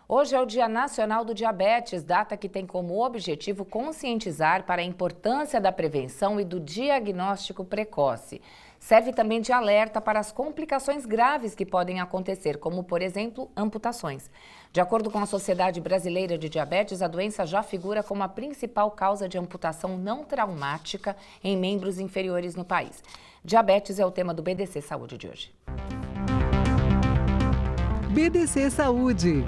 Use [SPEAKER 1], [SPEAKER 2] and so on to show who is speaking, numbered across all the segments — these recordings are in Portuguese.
[SPEAKER 1] Hoje é o Dia Nacional do Diabetes, data que tem como objetivo conscientizar para a importância da prevenção e do diagnóstico precoce. Serve também de alerta para as complicações graves que podem acontecer, como, por exemplo, amputações. De acordo com a Sociedade Brasileira de Diabetes, a doença já figura como a principal causa de amputação não traumática em membros inferiores no país. Diabetes é o tema do BDC Saúde de hoje.
[SPEAKER 2] BDC Saúde.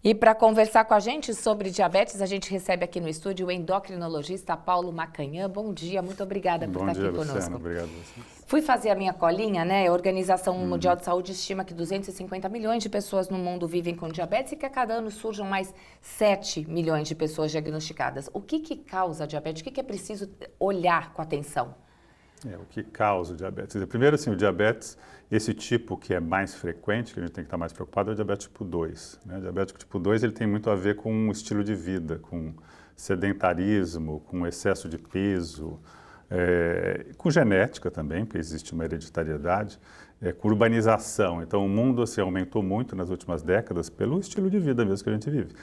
[SPEAKER 1] E para conversar com a gente sobre diabetes, a gente recebe aqui no estúdio o endocrinologista Paulo Macanhã. Bom dia, muito obrigada por estar aqui conosco.
[SPEAKER 3] Luciano, obrigado a vocês.
[SPEAKER 1] Fui fazer a minha colinha, né? A Organização Mundial de Saúde estima que 250 milhões de pessoas no mundo vivem com diabetes e que a cada ano surjam mais 7 milhões de pessoas diagnosticadas. O que causa diabetes? O que é preciso olhar com atenção?
[SPEAKER 3] O que causa o diabetes? Primeiro, assim, o diabetes, esse tipo que é mais frequente, que a gente tem que estar mais preocupado, é o diabetes tipo 2. Né? O diabetes tipo 2 ele tem muito a ver com o estilo de vida, com sedentarismo, com excesso de peso, com genética também, porque existe uma hereditariedade, com urbanização. Então, o mundo assim, aumentou muito nas últimas décadas pelo estilo de vida mesmo que a gente vive.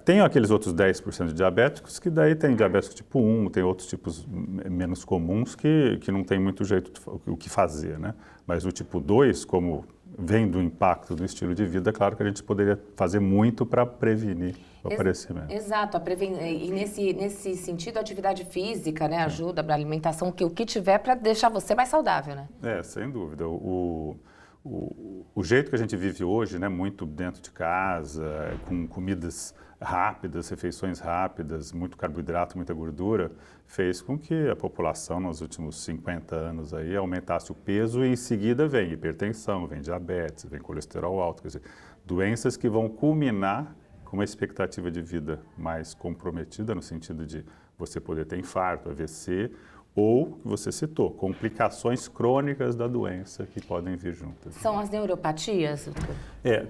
[SPEAKER 3] Tem aqueles outros 10% de diabéticos que daí tem diabetes tipo 1, tem outros tipos menos comuns que não tem muito jeito o que fazer, né? Mas o tipo 2, como vem do impacto do estilo de vida, claro que a gente poderia fazer muito para prevenir o aparecimento.
[SPEAKER 1] Exato, e nesse sentido a atividade física, né, ajuda para a alimentação, o que tiver para deixar você mais saudável, né?
[SPEAKER 3] Sem dúvida. O jeito que a gente vive hoje, né, muito dentro de casa, com comidas rápidas, refeições rápidas, muito carboidrato, muita gordura, fez com que a população nos últimos 50 anos aí aumentasse o peso e em seguida vem hipertensão, vem diabetes, vem colesterol alto, quer dizer, doenças que vão culminar com uma expectativa de vida mais comprometida no sentido de você poder ter infarto, AVC, ou, que você citou, complicações crônicas da doença que podem vir juntas.
[SPEAKER 1] São as neuropatias?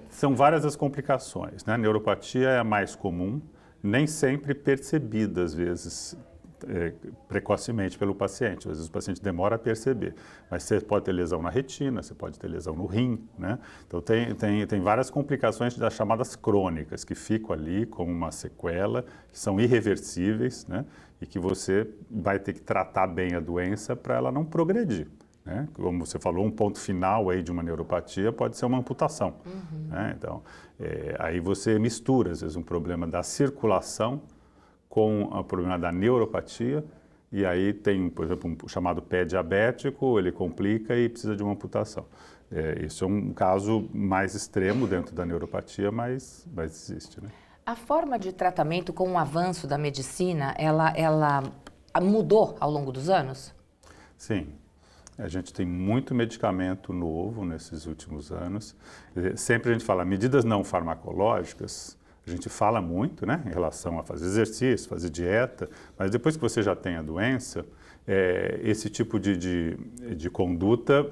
[SPEAKER 3] São várias as complicações, né? A neuropatia é a mais comum, nem sempre percebida, às vezes, precocemente pelo paciente. Às vezes o paciente demora a perceber, mas você pode ter lesão na retina, você pode ter lesão no rim, né? Então tem várias complicações das chamadas crônicas, que ficam ali como uma sequela, que são irreversíveis, né? E que você vai ter que tratar bem a doença para ela não progredir. Né? Como você falou, um ponto final aí de uma neuropatia pode ser uma amputação. Né? Então, aí você mistura, às vezes, um problema da circulação com o problema da neuropatia, e aí tem, por exemplo, um chamado pé diabético, ele complica e precisa de uma amputação. Isso é um caso mais extremo dentro da neuropatia, mas existe, né?
[SPEAKER 1] A forma de tratamento com o avanço da medicina, ela mudou ao longo dos anos?
[SPEAKER 3] Sim. A gente tem muito medicamento novo nesses últimos anos. Sempre a gente fala medidas não farmacológicas, a gente fala muito, né, em relação a fazer exercício, fazer dieta, mas depois que você já tem a doença, esse tipo de conduta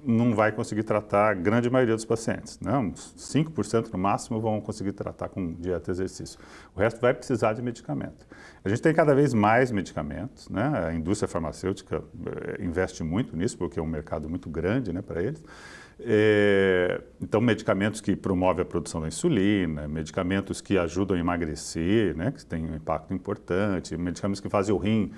[SPEAKER 3] não vai conseguir tratar a grande maioria dos pacientes. Não, 5% no máximo vão conseguir tratar com dieta e exercício. O resto vai precisar de medicamento. A gente tem cada vez mais medicamentos, né? A indústria farmacêutica investe muito nisso, porque é um mercado muito grande, né, para eles. Então, medicamentos que promovem a produção da insulina, medicamentos que ajudam a emagrecer, né, que tem um impacto importante, medicamentos que fazem o rim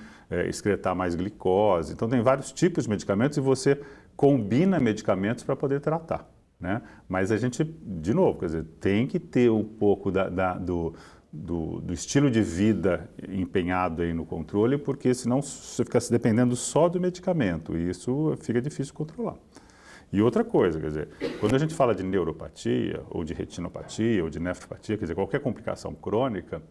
[SPEAKER 3] excretar mais glicose. Então, tem vários tipos de medicamentos e você combina medicamentos para poder tratar, né? Mas a gente, de novo, quer dizer, tem que ter um pouco do estilo de vida empenhado aí no controle, porque senão você fica se dependendo só do medicamento e isso fica difícil controlar. E outra coisa, quer dizer, quando a gente fala de neuropatia, ou de retinopatia, ou de nefropatia, quer dizer, qualquer complicação crônica,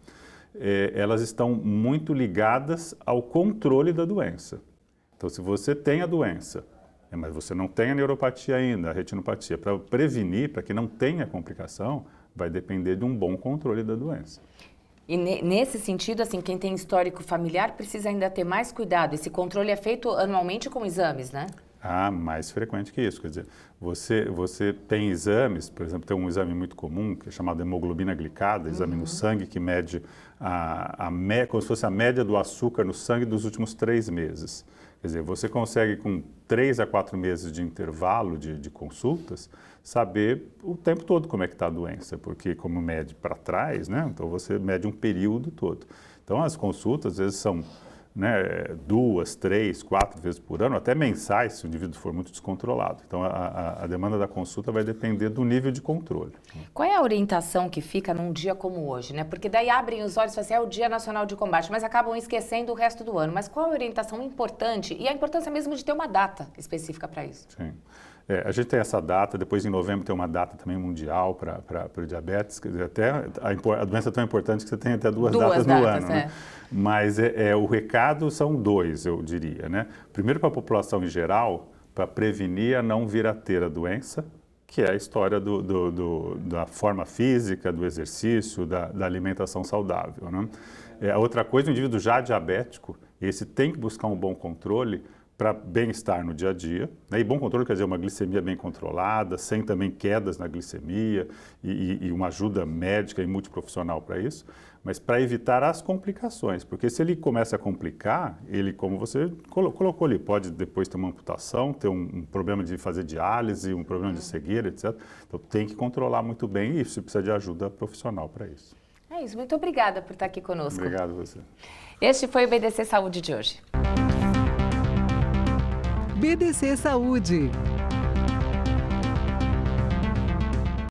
[SPEAKER 3] elas estão muito ligadas ao controle da doença. Então, se você tem a doença, mas você não tem a neuropatia ainda, a retinopatia, para prevenir, para que não tenha complicação, vai depender de um bom controle da doença.
[SPEAKER 1] E nesse sentido, assim, quem tem histórico familiar precisa ainda ter mais cuidado. Esse controle é feito anualmente com exames, né?
[SPEAKER 3] Mais frequente que isso. Quer dizer, você tem exames, por exemplo, tem um exame muito comum, que é chamado hemoglobina glicada, exame no sangue que mede como se fosse a média do açúcar no sangue dos últimos 3 meses. Quer dizer, você consegue com 3 a 4 meses de intervalo de consultas, saber o tempo todo como é que está a doença, porque como mede para trás, né? Então você mede um período todo. Então as consultas às vezes são 2, 3, 4 vezes por ano, até mensais, se o indivíduo for muito descontrolado. Então, a demanda da consulta vai depender do nível de controle.
[SPEAKER 1] Qual é a orientação que fica num dia como hoje, né? Porque daí abrem os olhos e falam assim, é o Dia Nacional de Combate, mas acabam esquecendo o resto do ano. Mas qual é a orientação importante e a importância mesmo de ter uma data específica para isso?
[SPEAKER 3] Sim. A gente tem essa data, depois em novembro tem uma data também mundial para o diabetes, quer dizer, até a doença é tão importante que você tem até duas datas no ano. Né? Mas o recado são 2, eu diria. Né? Primeiro para a população em geral, para prevenir a não vir a ter a doença, que é a história da forma física, do exercício, da alimentação saudável. Né? A outra coisa, o indivíduo já diabético, esse tem que buscar um bom controle para bem-estar no dia a dia, né? E bom controle quer dizer uma glicemia bem controlada, sem também quedas na glicemia e uma ajuda médica e multiprofissional para isso, mas para evitar as complicações, porque se ele começa a complicar, ele, como você colocou ali, pode depois ter uma amputação, ter um problema de fazer diálise, um problema de cegueira, etc. Então tem que controlar muito bem e isso precisa de ajuda profissional para isso.
[SPEAKER 1] É isso, muito obrigada por estar aqui conosco.
[SPEAKER 3] Obrigado a você.
[SPEAKER 1] Este foi o BDC Saúde de hoje.
[SPEAKER 2] BDC Saúde.